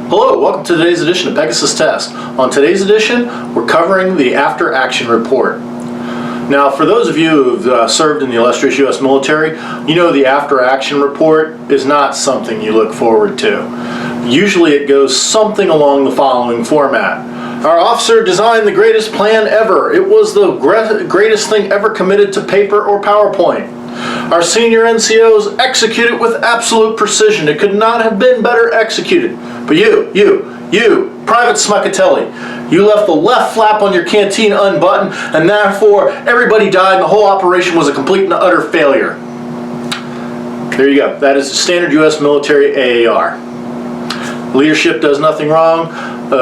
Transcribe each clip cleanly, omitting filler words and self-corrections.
Hello, welcome to today's edition of Pegasus Test. On today's edition, we're covering the After Action Report. Now, for those of you who've served in the illustrious U.S. military, you know the After Action Report is not something you look forward to. Usually it goes something along the following format. Our officer designed the greatest plan ever. It was the greatest thing ever committed to paper or PowerPoint. Our senior NCOs executed with absolute precision. It could not have been better executed. But you, Private Smuckatelli, you left the left flap on your canteen unbuttoned, and therefore everybody died and the whole operation was a complete and utter failure. There you go. That is the standard U.S. military AAR. Leadership does nothing wrong.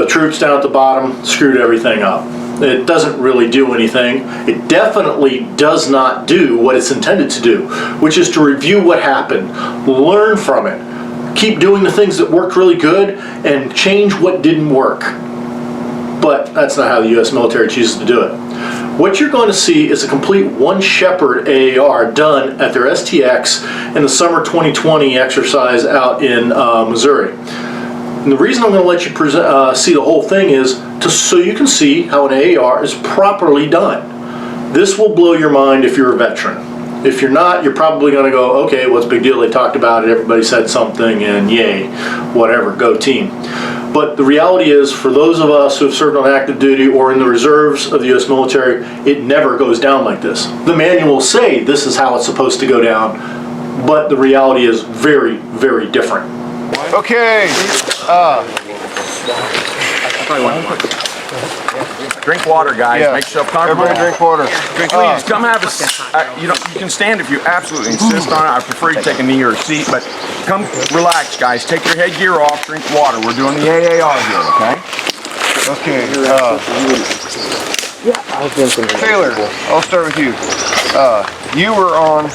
Troops down at the bottom screwed everything up. It doesn't really do anything. It definitely does not do what it's intended to do, which is to review what happened, learn from it, keep doing the things that worked really good, and change what didn't work. But that's not how the U.S. military chooses to do it. What you're going to see is a complete one Shepherd AAR done at their STX in the summer 2020 exercise out in Missouri. And the reason I'm going to let you see the whole thing is so you can see how an AAR is properly done. This will blow your mind if you're a veteran. If you're not, you're probably going to go, okay, what's the big deal? They talked about it, everybody said something, and yay, whatever, go team. But the reality is, for those of us who have served on active duty or in the reserves of the U.S. military, it never goes down like this. The manuals say this is how it's supposed to go down, but the reality is very, very different. Okay. Drink water, guys. Yeah. Make yourself comfortable. Everybody drink water. Please come have a. You can stand if you absolutely insist on it. I prefer you take a knee or a seat, but come relax, guys. Take your headgear off. Drink water. We're doing the AAR here, okay? Okay. Taylor, I'll start with you. You were on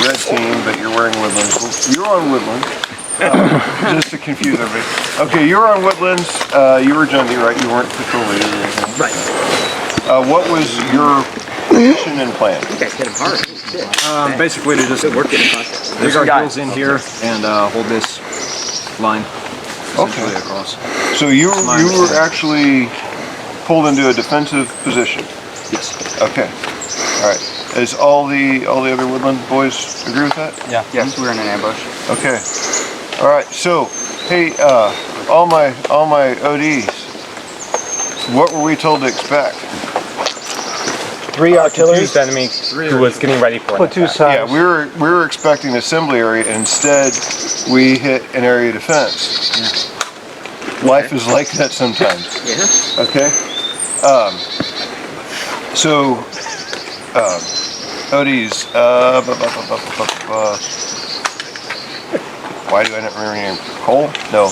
red team, but you're wearing Woodlands. You're on Woodlands. Just to confuse everybody. Okay, you were on Woodlands. You were Jundy, right? You weren't patrol leader or anything. Right. What was your mission and plan? You guys hit him hard. Basically to just Good work in the process. dig our heels in here and hold this line essentially across. So you were actually pulled into a defensive position. Yes. Okay. All right. Is all the other Woodland boys agree with that? Yeah. Yes, we were in an ambush. Okay. All right. So, hey, all my ODs, what were we told to expect? 3 artillery enemy who was getting ready for it. Yeah, we were expecting an assembly area. Instead, we hit an area of defense. Yeah. Life is like that sometimes. Yeah. Okay. ODs. Why do I not remember your name? Cole? No.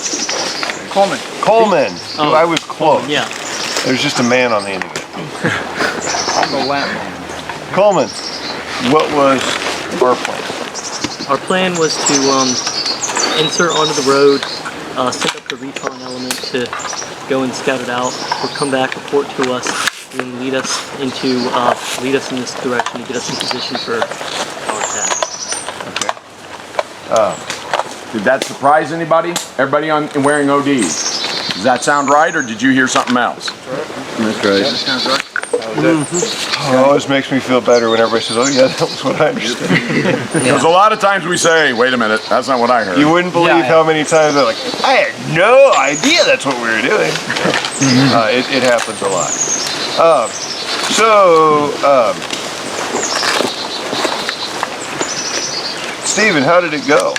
Coleman. Oh. I was close. Yeah. There's just a man on the end of it. Coleman, what was our plan? Our plan was to insert onto the road, set up the recon element to go and scout it out, or come back, report to us, and then lead us in this direction to get us in position for our attack. Okay. Did that surprise anybody? Everybody wearing ODs. Does that sound right, or did you hear something else? That's right. That sounds right. It always makes me feel better when everybody says, oh yeah, that was what I understood. Because a lot of times we say, wait a minute, that's not what I heard. You wouldn't believe how many times they're like, I had no idea that's what we were doing. It happens a lot. Stephen, how did it go?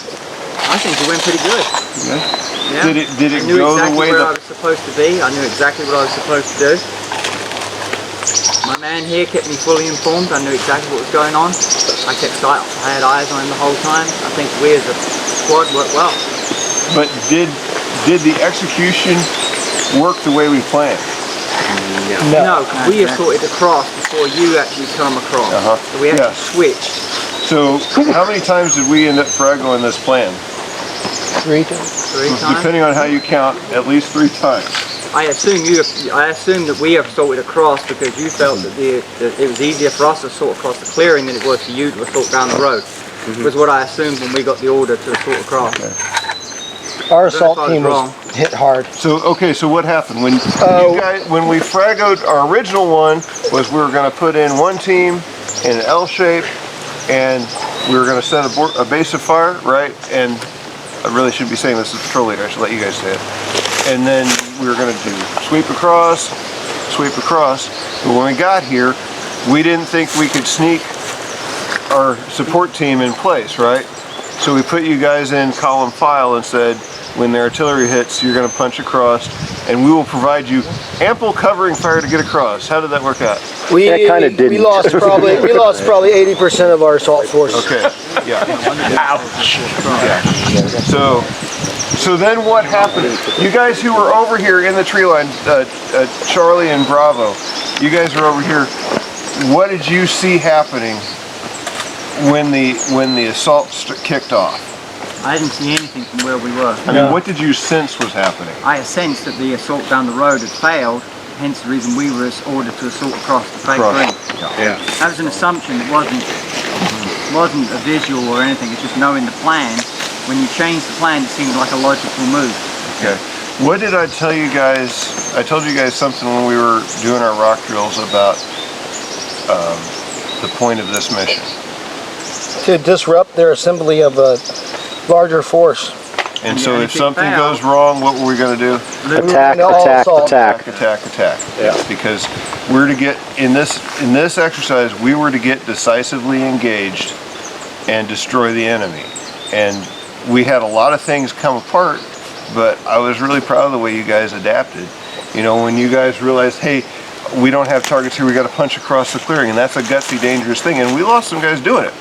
I think it went pretty good. Yeah. Did it I knew go exactly the way where I was supposed to be. I knew exactly what I was supposed to do. My man here kept me fully informed. I knew exactly what was going on. I had eyes on him the whole time. I think we as a squad worked well. But did the execution work the way we planned? No, we escorted across before you actually come across. So we actually switched. So how many times did we end up fragging this plan? 3 times. 3 times. Depending on how you count, at least 3 times. I assume that we have sorted across because you felt that it was easier for us to sort across the clearing than it was for you to sort down the road. Was what I assumed when we got the order to sort across. Our I assault was team wrong. was hit hard. So okay, so what happened when you guys, when we fraggled? Our original one was we were going to put in one team in an L shape, and we were going to set a base of fire, right? And I really shouldn't be saying this as patrol leader. I should let you guys say it. And then we were going to do sweep across. But when we got here, we didn't think we could sneak our support team in place, right? So we put you guys in column file and said, when the artillery hits, you're going to punch across, and we will provide you ample covering fire to get across. How did that work out? We kinda didn't. We lost probably 80% of our assault force. Okay, yeah. Ouch. Yeah. So then what happened? You guys who were over here in the tree line, Charlie and Bravo, you guys were over here. What did you see happening when the assault kicked off? I didn't see anything from where we were. I mean, what did you sense was happening? I sensed that the assault down the road had failed, hence the reason we were ordered to assault across the fake ring. Yeah. That was an assumption. It wasn't a visual or anything. It's just knowing the plan. When you change the plan, it seemed like a logical move. Okay. What did I tell you guys? I told you guys something when we were doing our rock drills about the point of this mission. To disrupt their assembly of a larger force. And so if something goes wrong, what were we going to do? Attack. Yeah. Because we're to get in this exercise, we were to get decisively engaged and destroy the enemy. And we had a lot of things come apart, but I was really proud of the way you guys adapted. You know, when you guys realized, hey, we don't have targets here, we got to punch across the clearing, and that's a gutsy, dangerous thing. And we lost some guys doing it.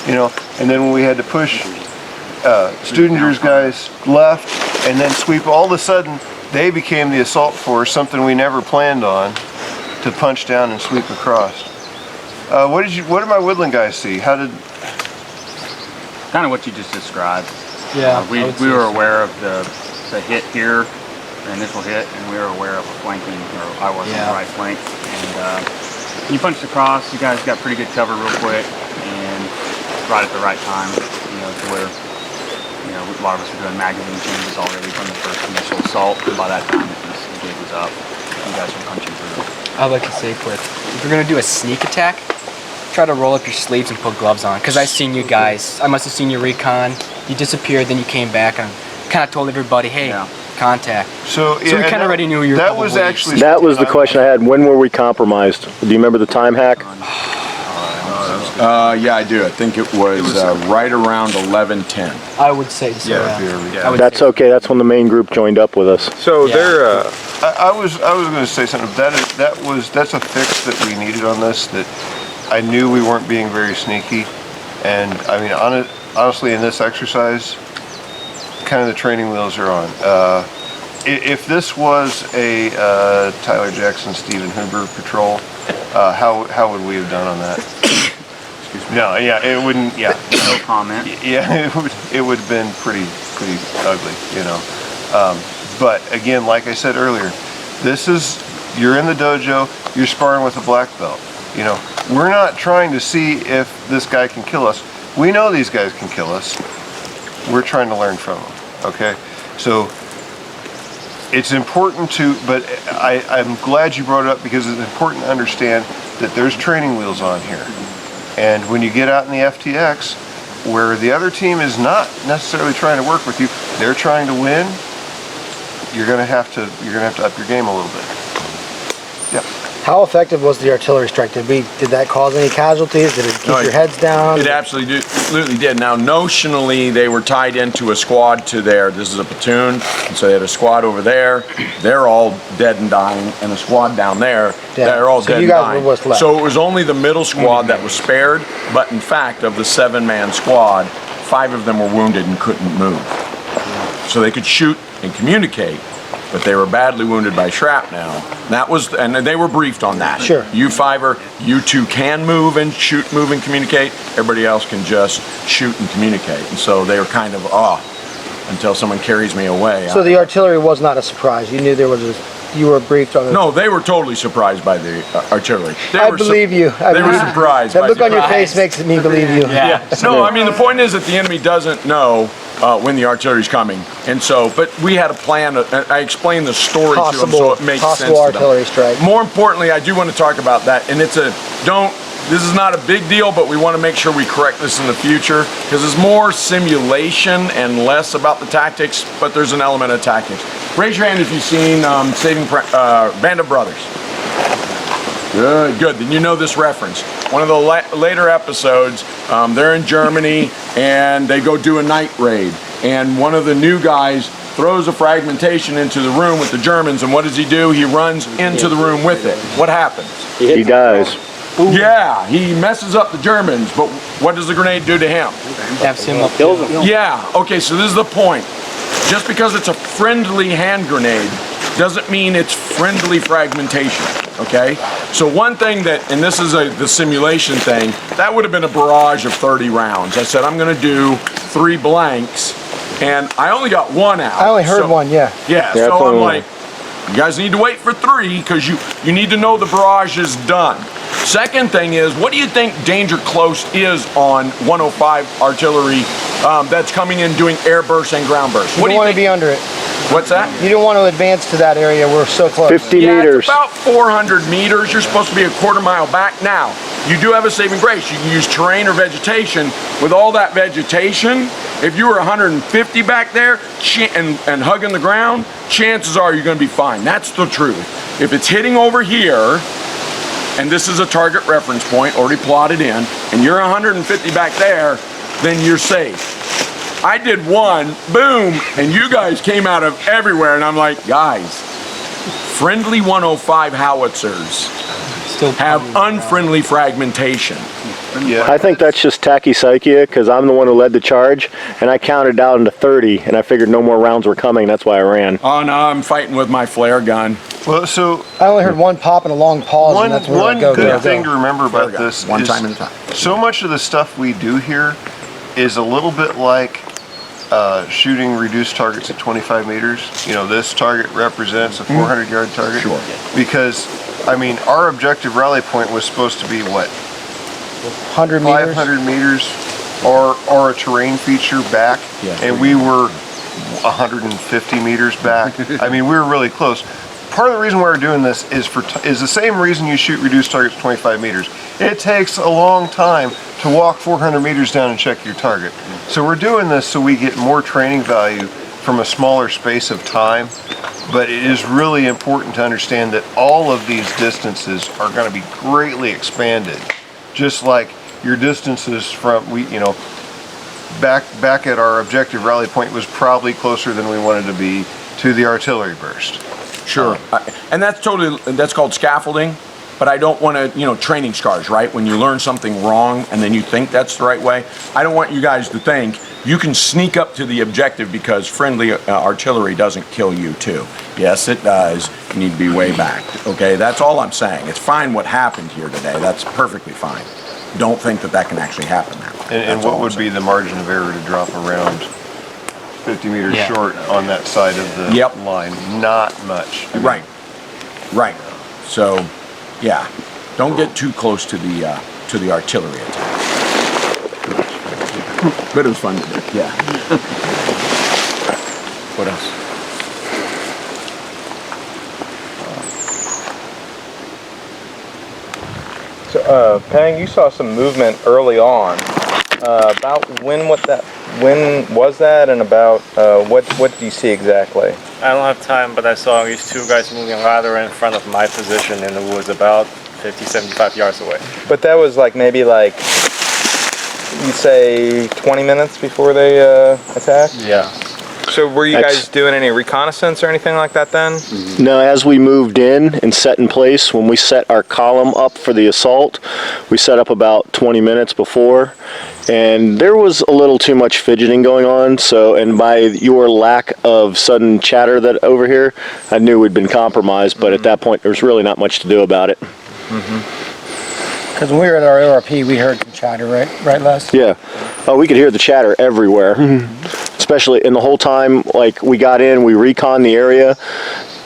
You know, and then when we had to push Studinger's guys left and then sweep, all of a sudden they became the assault force, something we never planned on, to punch down and sweep across. What did my Woodland guys see? How did? Kind of what you just described. Yeah. We were aware of the hit here, the initial hit, and we were aware of a flanking, or I was on the right flank. And you punched across, you guys got pretty good cover real quick, and right at the right time, you know, to where, you know, a lot of us were doing magazine changes already from the first initial assault, and by that time the gig was up. You guys were punching through. I'd like to say quick, if you're gonna do a sneak attack, try to roll up your sleeves and put gloves on. Cause I seen you guys, I must have seen your recon, you disappeared, then you came back and kind of told everybody, hey, contact. So we kind of already knew you were. That was actually. That was the question I had. When were we compromised? Do you remember the time hack? Yeah, I do. I think it was right around 11:10. I would say so. Yeah. That's okay. That's when the main group joined up with us. So there, I was going to say something. That's a fix that we needed on this. That I knew we weren't being very sneaky, and I mean, honestly, in this exercise, kind of the training wheels are on. If this was a Tyler Jackson, Stephen Hoover patrol, how would we have done on that? No, yeah, it wouldn't. Yeah, no comment. Yeah, it would have been pretty ugly, you know. But again, like I said earlier, you're in the dojo, you're sparring with a black belt. You know, we're not trying to see if this guy can kill us. We know these guys can kill us. We're trying to learn from them. Okay, so it's important but I'm glad you brought it up because it's important to understand that there's training wheels on here. And when you get out in the FTX, where the other team is not necessarily trying to work with you, they're trying to win, you're gonna have to up your game a little bit. Yeah. How effective was the artillery strike? Did that cause any casualties? Did it keep your heads down? It absolutely did. Now, notionally, they were tied into a squad to there. This is a platoon, and so they had a squad over there. They're all dead and dying, and a squad down there, they're all dead and dying. So you guys were what's left. So it was only the middle squad that was spared, but in fact, of the 7-man squad, 5 of them were wounded and couldn't move. So they could shoot and communicate, but they were badly wounded by shrapnel. And they were briefed on that. Sure. You 5er, you 2 can move and shoot, move and communicate. Everybody else can just shoot and communicate. And so they were kind of until someone carries me away. So the artillery was not a surprise. You knew you were briefed on it. No, they were totally surprised by the artillery. I believe you. They were surprised. That look on your face makes me believe you. Yeah. No, I mean, the point is that the enemy doesn't know when the artillery's coming. And so, but we had a plan. I explained the story to them so it makes sense Possible to artillery them. strike. More importantly, I do want to talk about that, and it's a this is not a big deal, but we want to make sure we correct this in the future because it's more simulation and less about the tactics, but there's an element of tactics. Raise your hand if you've seen Band of Brothers. Good. Then you know this reference. One of the later episodes, they're in Germany and they go do a night raid. And one of the new guys throws a fragmentation into the room with the Germans. And what does he do? He runs into the room with it. What happens? He dies. Yeah, he messes up the Germans. But what does the grenade do to him? F's him up. Kills him. Yeah. Okay, so this is the point. Just because it's a friendly hand grenade doesn't mean it's friendly fragmentation, okay? So one thing that, and this is the simulation thing, that would have been a barrage of 30 rounds. I said, I'm gonna do 3 blanks, and I only got 1 out. I only heard one, yeah. Yeah, Yeah, so I'm totally. like, you guys need to wait for 3, because you need to know the barrage is done. Second thing is, what do you think danger close is on 105 artillery that's coming in doing air bursts and ground bursts? You What do don't you want to think? be under it. What's that? You don't want to advance to that area. We're so close. 50 Yeah, meters. it's about 400 meters. You're supposed to be a quarter mile back. Now, you do have a saving grace. You can use terrain or vegetation. With all that vegetation, if you were 150 back there and hugging the ground, chances are you're going to be fine. That's the truth. If it's hitting over here, and this is a target reference point already plotted in, and you're 150 back there, then you're safe. I did 1, boom, and you guys came out of everywhere, and I'm like, guys, friendly 105 howitzers have unfriendly fragmentation. Yeah. I think that's just tachypsychia because I'm the one who led the charge, and I counted down to 30, and I figured no more rounds were coming. That's why I ran. Oh no, I'm fighting with my flare gun. Well, so I only heard 1 pop and a long pause, and that's where one I go. good thing to remember about Flare gun, this one is time at a time. so much of the stuff we do here is a little bit like shooting reduced targets at 25 meters. You know, this target represents a 400-yard target. Sure. Because, I mean, our objective rally point was supposed to be what? 100 meters. 500 meters or a terrain feature back, Yeah. and we were 150 meters back. I mean, we were really close. Part of the reason why we're doing this is the same reason you shoot reduced targets 25 meters. It takes a long time to walk 400 meters down and check your target. So we're doing this so we get more training value from a smaller space of time. But it is really important to understand that all of these distances are going to be greatly expanded. Just like your distances from, back at our objective rally point was probably closer than we wanted to be to the artillery burst. Sure. And that's called scaffolding, but I don't want to, training scars, right? When you learn something wrong and then you think that's the right way. I don't want you guys to think you can sneak up to the objective because friendly artillery doesn't kill you too. Yes, it does. You need to be way back. Okay, that's all I'm saying. It's fine what happened here today. That's perfectly fine. Don't think that can actually happen now. And what would be the margin of error to drop around 50 meters short on that side of the line? Not much. Right. So, yeah, don't get too close to the artillery attack. But it was fun to do. Yeah. What else? So, Peng, you saw some movement early on. About when was that, and about what did you see exactly? I don't have time, but I saw these 2 guys moving rather in front of my position in the woods about 50-75 yards away. But that was maybe you'd say 20 minutes before they attacked? Yeah. So were you guys doing any reconnaissance or anything like that then? No, as we moved in and set in place, when we set our column up for the assault, we set up about 20 minutes before, and there was a little too much fidgeting going on, and by your lack of sudden chatter that over here, I knew we'd been compromised, but at that point there was really not much to do about it. Because when we were at our ORP, we heard some chatter, right, Les? Yeah. Oh, we could hear the chatter everywhere. Especially in the whole time, we got in, we reconned the area,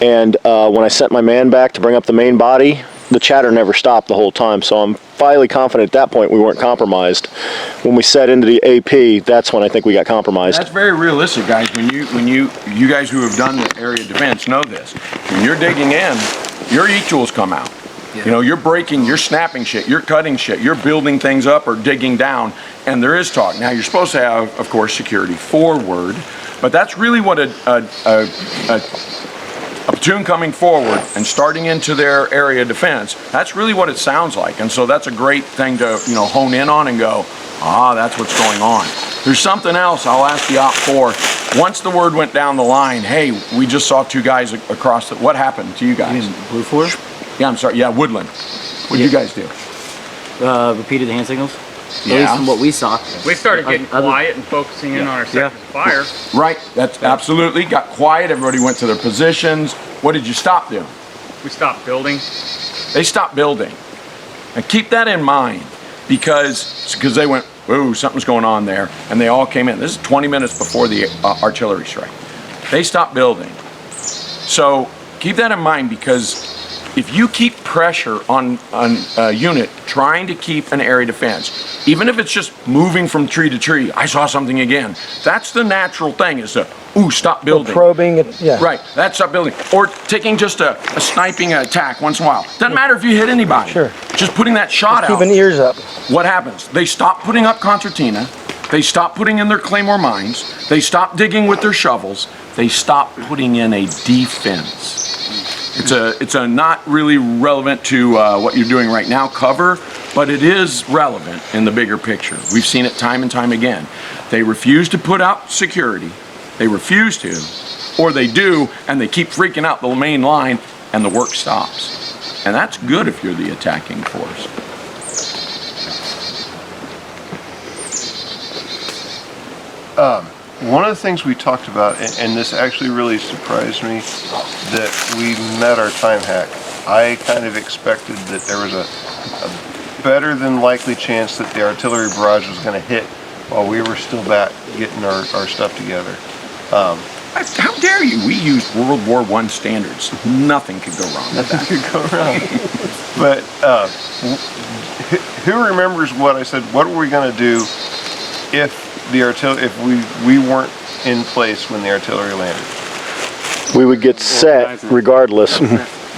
and when I sent my man back to bring up the main body, the chatter never stopped the whole time. So I'm fairly confident at that point we weren't compromised. When we set into the AP, that's when I think we got compromised. That's very realistic, guys. When you guys who have done the area defense know this. When you're digging in, your E-tools come out. Yeah. You know, you're breaking, you're snapping shit, you're cutting shit, you're building things up or digging down, and there is talk. Now, you're supposed to have, of course, security forward, but that's really what a platoon coming forward and starting into their area defense, that's really what it sounds like. And so that's a great thing to, you know, hone in on and go, that's what's going on. There's something else I'll ask the Op 4. Once the word went down the line, hey, we just saw 2 guys across what happened to you guys? You mean Blue 4? Yeah, I'm sorry. Yeah, Woodland. What did you guys do? Repeated the hand signals. Yeah. At least from what we saw. We started getting quiet and focusing in on our sector fire. Right. That's absolutely. Got quiet. Everybody went to their positions. What did you stop doing? We stopped building. They stopped building. And keep that in mind because they went, whoa, something's going on there. And they all came in. This is 20 minutes before the artillery strike. They stopped building. So keep that in mind because if you keep pressure on a unit trying to keep an area defense, even if it's just moving from tree to tree, I saw something again. That's the natural thing is to, stop building. Or probing it, yeah. Right, that's stop building. Or taking just a sniping attack once in a while. Doesn't matter if you hit anybody. Sure. Just putting that shot out. Keeping ears up. What happens? They stop putting up concertina. They stop putting in their claymore mines. They stop digging with their shovels. They stop putting in a defense. It's a not really relevant to what you're doing right now cover, but it is relevant in the bigger picture. We've seen it time and time again. They refuse to put out security. They refuse to, or they do, and they keep freaking out the main line, and the work stops. And that's good if you're the attacking force. One of the things we talked about, and this actually really surprised me, that we met our time hack. I kind of expected that there was a better than likely chance that the artillery barrage was going to hit while we were still back getting our stuff together. How dare you? We used World War I standards. Nothing could go wrong with that. Nothing could go wrong. But who remembers what I said? What were we going to do if we weren't in place when the artillery landed? We would get set regardless.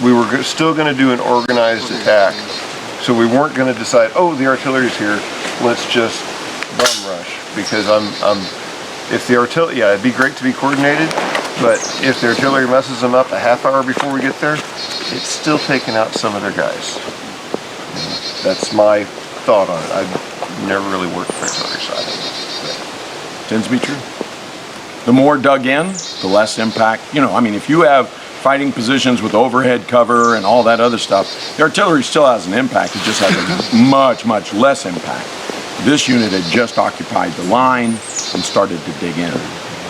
We were still going to do an organized attack. So we weren't going to decide, the artillery's here, let's just bum rush. Because if the artillery, it'd be great to be coordinated, but if the artillery messes them up a half hour before we get there, it's still taking out some of their guys. That's my thought on it. I've never really worked the artillery side. Tends to be true. The more dug in, the less impact. If you have fighting positions with overhead cover and all that other stuff, the artillery still has an impact. It just has a much, much less impact. This unit had just occupied the line and started to dig in.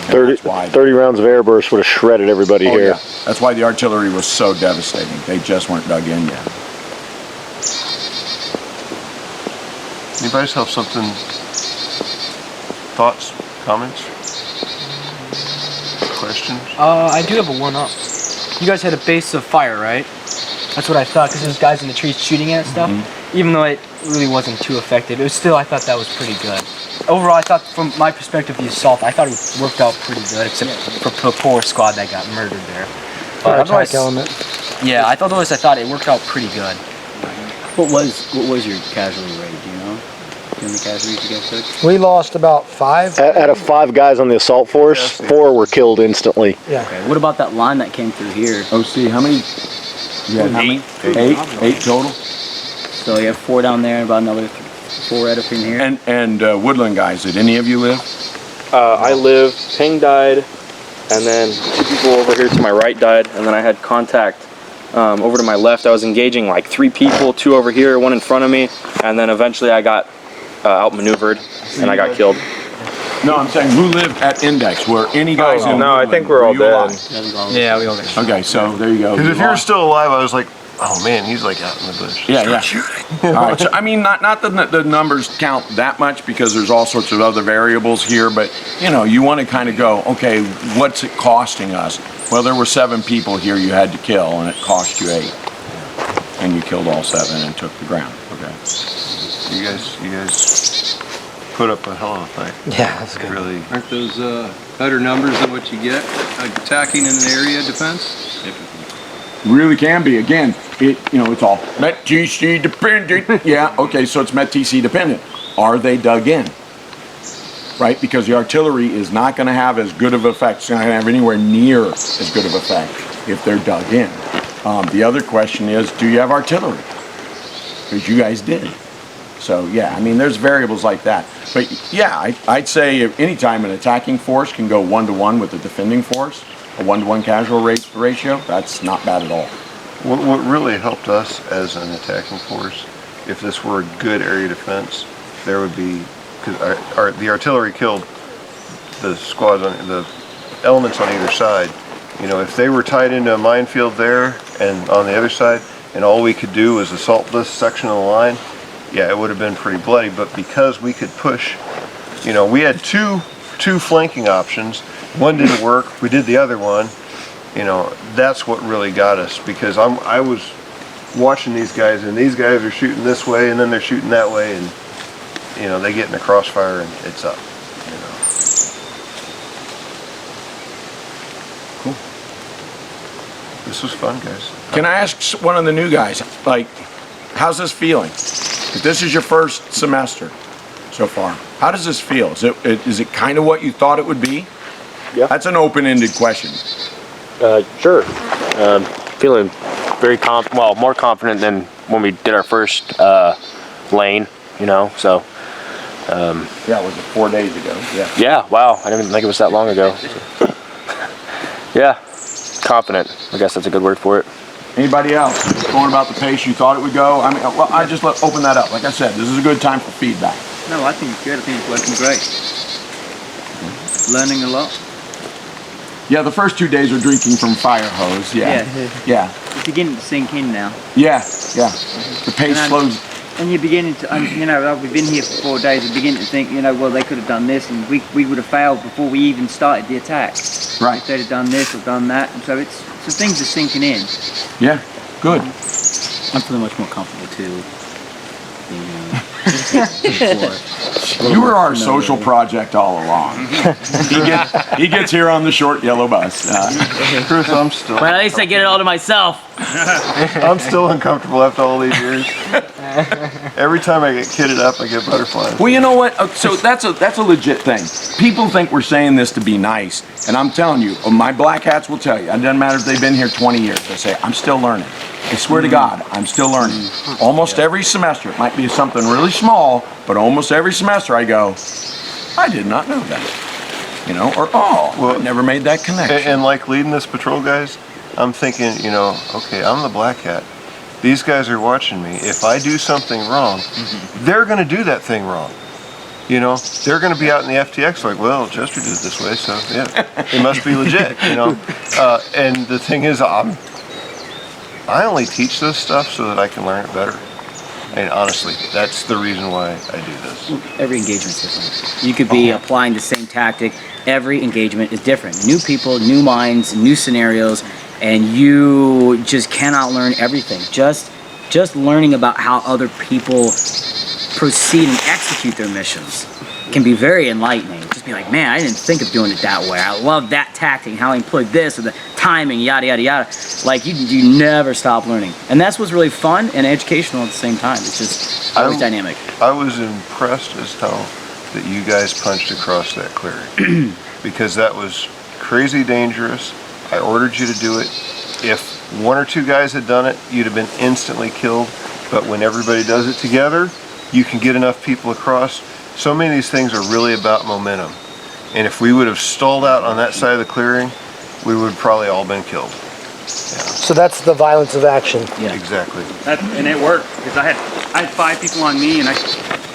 30 rounds of air burst would have shredded everybody here. Yeah. That's why the artillery was so devastating. They just weren't dug in yet. Anybody else have something? Thoughts? Comments? Questions? I do have a one-up. You guys had a base of fire, right? That's what I thought, because there's guys in the trees shooting at stuff. Mm-hmm. Even though it really wasn't too effective, it was still, I thought that was pretty good. Overall, I thought, from my perspective, the assault, I thought it worked out pretty good, except for the poor squad that got murdered there. But attack element. Yeah, I thought it worked out pretty good. What was your casualty rate? Do you know? How many casualties you guys took? We lost about 5. Out of 5 guys on the assault force, 4 were killed instantly. Yeah. Okay. What about that line that came through here? OC, how many? You had 8 total. So you have 4 down there and about another 4 right up in here. And Woodland guys, did any of you live? I lived. Ping died, and then 2 people over here to my right died, and then I had contact over to my left. I was engaging like 3 people, 2 over here, 1 in front of me, and then eventually I got outmaneuvered and I got killed. No, I'm saying who lived at Index? Were any guys in? No, I think we're all dead. Yeah, we all got Okay, so there you go. Because if you're still alive, I was like, oh man, he's like out in the bush. Yeah. All right. So, not the numbers count that much because there's all sorts of other variables here, but you want to kind of go, okay, what's it costing us? Well, there were 7 people here you had to kill, and it cost you 8. and you killed all 7 and took the ground. Okay. You guys put up a hell of a fight. Yeah, that's good. Really. Aren't those better numbers than what you get attacking in an area defense? Really can be. Again, it's all Met TC dependent. Yeah, okay, so it's Met TC dependent. Are they dug in? Right, because the artillery is not going to have as good of effect. It's not going to have anywhere near as good of effect if they're dug in. The other question is, do you have artillery? Because you guys did. So yeah, I mean, there's variables like that. But yeah, I'd say if anytime an attacking force can go 1-to-1 with a defending force, a 1-to-1 casual ratio, that's not bad at all. What really helped us as an attacking force, if this were a good area defense, there would be, because the artillery killed the squads on the elements on either side. You know, if they were tied into a minefield there and on the other side, and all we could do was assault this section of the line, yeah, it would have been pretty bloody. But because we could push, we had two flanking options. One didn't work. We did the other one. That's what really got us, because I was watching these guys, and these guys are shooting this way, and then they're shooting that way, and they get in the crossfire, and it's up. Cool. This was fun, guys. Can I ask one of the new guys, like, how's this feeling? If this is your first semester so far, how does this feel? Is it kind of what you thought it would be? Yeah. That's an open-ended question. Sure. Feeling very more confident than when we did our first lane, so. Yeah, was it 4 days ago? Yeah. Yeah, wow, I didn't even think it was that long ago. Yeah, confident. I guess that's a good word for it. Anybody else going about the pace you thought it would go? I mean, well, I just open that up. Like I said, this is a good time for feedback. No, I think it's good. I think it's working great. Learning a lot. Yeah, the first 2 days were drinking from fire hose. Yeah. Yeah. It's beginning to sink in now. Yeah. The pace slows. And you're beginning to, we've been here for 4 days, we're beginning to think, well, they could have done this, and we would have failed before we even started the attack. Right. If they'd have done this or done that, and so things are sinking in. Yeah, good. I'm feeling much more comfortable too. You were our social project all along. He gets here on the short yellow bus. Chris, I'm still. Well, at least I get it all to myself. I'm still uncomfortable after all these years. Every time I get kitted up, I get butterflies. Well, you know what? So that's a legit thing. People think we're saying this to be nice, and I'm telling you, my black hats will tell you. It doesn't matter if they've been here 20 years. They say, I'm still learning. I swear to God, I'm still learning. Almost every semester, it might be something really small, but almost every semester I go, I did not know that. Or I never made that connection. And like leading this patrol, guys, I'm thinking, okay, I'm the black hat. These guys are watching me. If I do something wrong, they're going to do that thing wrong. They're going to be out in the FTX like, well, Chester did it this way, so yeah, it must be legit, And the thing is, I only teach this stuff so that I can learn it better. And honestly, that's the reason why I do this. Every engagement's different. You could be applying the same tactic. Every engagement is different. New people, new minds, new scenarios, and you just cannot learn everything. Just learning about how other people proceed and execute their missions can be very enlightening. Just be like, man, I didn't think of doing it that way. I love that tactic, how I employed this, or the timing, yada, yada, yada. Like, you never stop learning. And that's what's really fun and educational at the same time. It's just always dynamic. I was impressed as how that you guys punched across that clearing. Because that was crazy dangerous. I ordered you to do it. If one or two guys had done it, you'd have been instantly killed. But when everybody does it together, you can get enough people across. So many of these things are really about momentum. And if we would have stalled out on that side of the clearing, we would have probably all been killed. Yeah. So that's the violence of action. Yeah. Exactly. And it worked, because I had 5 people on me, and I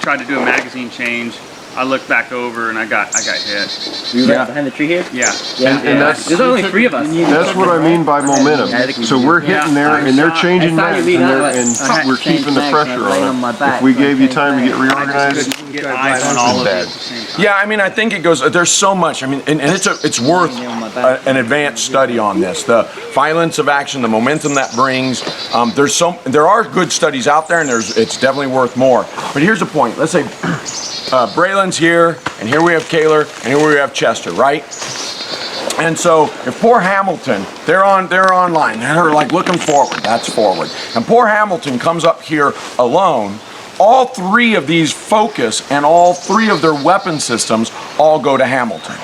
tried to do a magazine change. I looked back over and I got hit. You were right behind the tree here? Yeah. And that's, there's only 3 of us. That's what I mean by momentum. So we're hitting there, and they're changing that, and we're keeping the pressure on it. If we gave you time to get reorganized, get eyes on all of you at the same time. Yeah, I mean, I think it goes. There's so much. I mean, and it's worth an advanced study on this. The violence of action, the momentum that brings. There are good studies out there, and it's definitely worth more. But here's the point. Let's say Braylon's here, and here we have Kaler, and here we have Chester, right? And so if poor Hamilton, they're online, they're like looking forward, that's forward. And poor Hamilton comes up here alone, all three of these focus and all three of their weapon systems all go to Hamilton,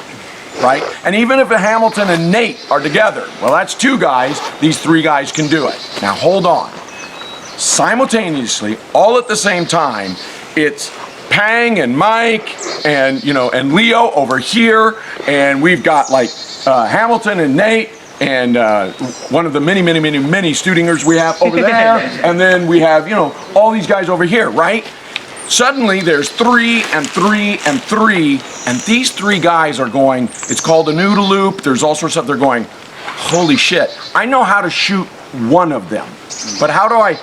right? And even if Hamilton and Nate are together, well, that's two guys, these three guys can do it. Now hold on. Simultaneously, all at the same time, it's Pang and Mike and, you know, and Leo over here, and we've got like Hamilton and Nate and one of the many Studingers we have over there, and then we have, you know, all these guys over here, right? Suddenly there's 3 and 3 and 3, and these three guys are going, it's called a noodle loop, there's all sorts of stuff, they're going, holy shit, I know how to shoot one of them, but how do I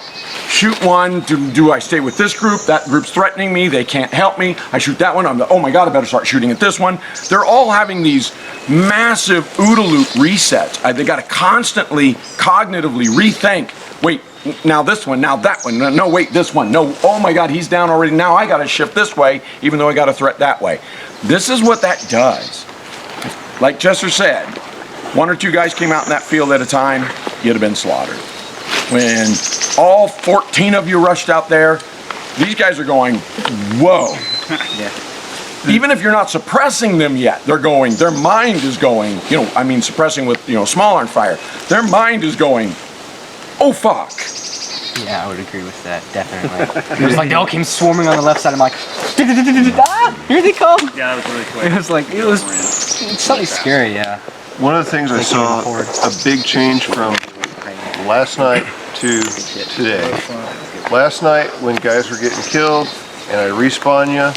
shoot one? Do I stay with this group? That group's threatening me, they can't help me. I shoot that one, I'm like, oh my god, I better start shooting at this one. They're all having these massive OODA loop resets. They gotta constantly, cognitively rethink, wait, now this one, now that one, no wait, this one, no, oh my god, he's down already, now I gotta shift this way, even though I got a threat that way. This is what that does. Like Chester said, 1 or 2 guys came out in that field at a time, you'd have been slaughtered. When all 14 of you rushed out there, these guys are going, whoa. Yeah. Even if you're not suppressing them yet, they're going, their mind is going, you know, I mean suppressing with, you know, small arm fire, their mind is going, oh fuck. Yeah, I would agree with that, definitely. It was like they all came swarming on the left side. I'm like, ah, here they come. Yeah, that was really quick. It was like, it's something scary, yeah. One of the things I saw a big change from last night to today. Last night when guys were getting killed and I respawn you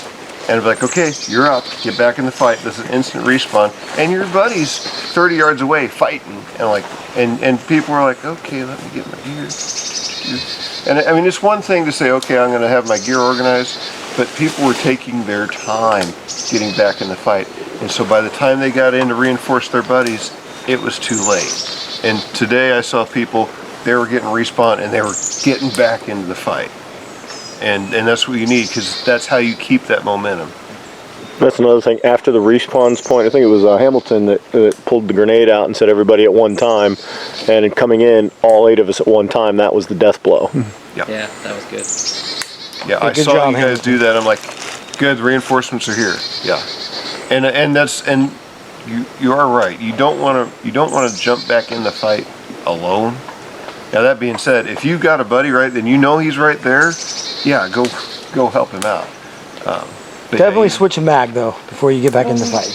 and I'd be like, okay, you're up, get back in the fight. This is instant respawn, and your buddy's 30 yards away fighting, and like, and people were like, okay, let me get my gear. And I mean, it's one thing to say, okay, I'm going to have my gear organized, but people were taking their time getting back in the fight, and so by the time they got in to reinforce their buddies, it was too late. And today I saw people, they were getting respawned and they were getting back into the fight. And that's what you need, because that's how you keep that momentum. That's another thing. After the respawns point, I think it was Hamilton that pulled the grenade out and said everybody at one time. And in coming in, all 8 of us at one time, that was the death blow. Yeah, that was good. Yeah, I saw you guys do that. I'm like, good, the reinforcements are here. Yeah. And you are right. You don't want to jump back in the fight alone. Now that being said, if you've got a buddy right, then you know he's right there. Yeah, go help him out. Definitely switch a mag though before you get back in the fight.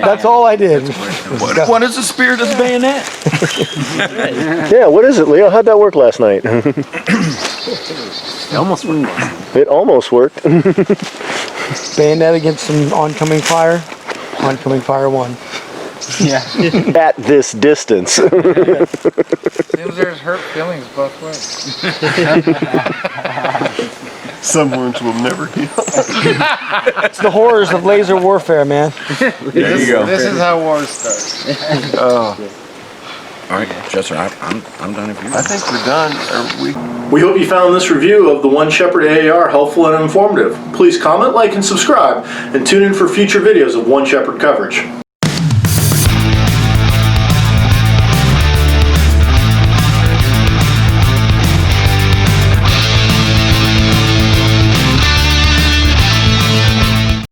That's all I did. What is the spirit of the bayonet? Yeah, what is it, Leo? How'd that work last night? It almost worked. It almost worked. Bayonet against some oncoming fire. Oncoming fire 1. Yeah. At this distance. Seems there's hurt feelings both ways. Some wounds will never heal. It's the horrors of laser warfare, man. There you go. This is how wars start. Oh. All right, Chester, I'm done if you I think we're done. We hope you found this review of the One Shepherd AAR helpful and informative. Please comment, like, and subscribe, and tune in for future videos of One Shepherd coverage.